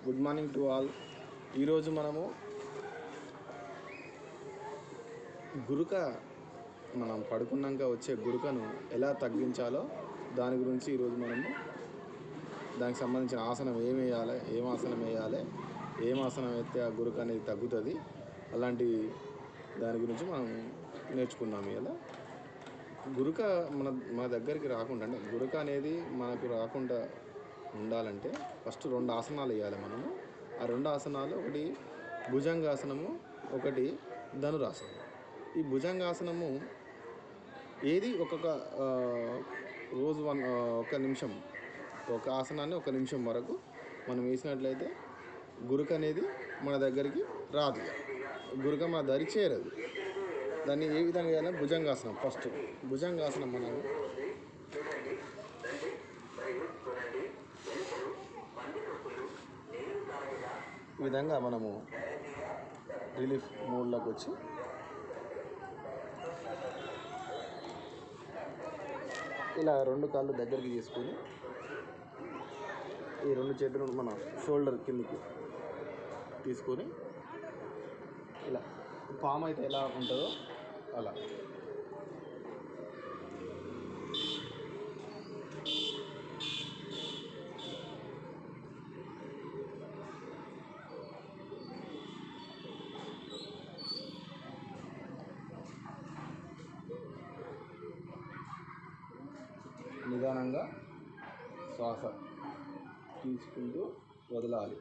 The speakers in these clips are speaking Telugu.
Good morning to all. ఈరోజు మనము గురక మనం పడుకున్నాక వచ్చే గురకను ఎలా తగ్గించాలో దాని గురించి ఈరోజు మనము దానికి సంబంధించిన ఆసనం ఏం ఆసనం వేయాలి, ఏం ఆసనం వేస్తే ఆ గురక అనేది తగ్గుతుంది, అలాంటి దాని గురించి మనం నేర్చుకుందాం. ఇలా గురక మన దగ్గరికి రాకుండా, అంటే గురక అనేది మనకు రాకుండా ఉండాలంటే ఫస్ట్ 2 ఆసనాలు వేయాలి మనము. ఆ 2 ఆసనాలు, ఒకటి భుజంగాసనము, ఒకటి ధనురాసనం. ఈ భుజంగాసనము ఏది ఒక్కొక్క రోజు ఒక నిమిషం, ఒక ఆసనాన్ని 1 నిమిషం వరకు మనం వేసినట్లయితే గురక అనేది మన దగ్గరికి రాదు, గురక మన దరి చేరదు. దాన్ని ఏ విధంగా చేయాలి? భుజంగాసనం. ఫస్ట్ భుజంగాసనం మనము ఈ విధంగా మనము రిలీఫ్ మోడ్లోకి వచ్చి ఇలా 2 కాళ్ళు దగ్గరికి తీసుకొని ఈ 2 చేతులను మన షోల్డర్ కిందకి తీసుకొని ఇలా పాము అయితే ఎలా ఉంటుందో అలా నిదానంగా శ్వాస తీసుకుంటూ వదలాలి.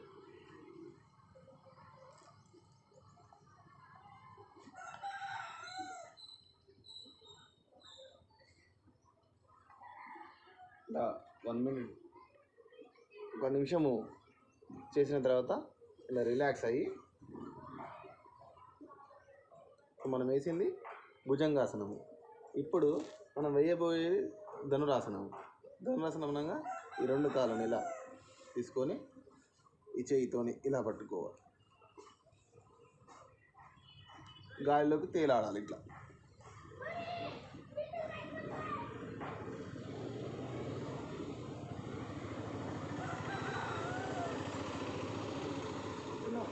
ఇలా 1 మినిట్, 1 నిమిషము చేసిన తర్వాత ఇలా రిలాక్స్ అయ్యి, మనం వేసింది భుజంగాసనము. ఇప్పుడు మనం వేయబోయేది ధనురాసనము. ధనురాసనం అనగా ఈ 2 కాళ్ళని ఇలా తీసుకొని ఈ చేయితోని ఇలా పట్టుకోవాలి, గాలిలోకి తేలాడాలి ఇట్లా.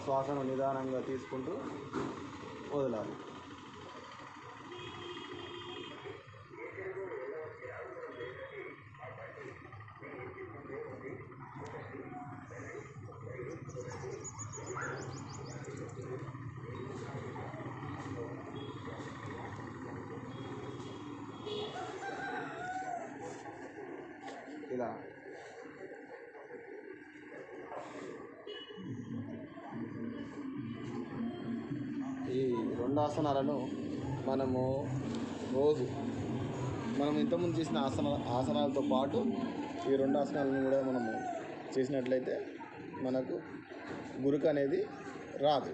శ్వాసను నిదానంగా తీసుకుంటూ వదలాలి. ఇలా ఈ 2 ఆసనాలను మనము రోజు మనం ఇంతకుముందు చేసిన ఆసనాలతో పాటు ఈ 2 ఆసనాలను కూడా మనము చేసినట్లయితే మనకు గురక అనేది రాదు.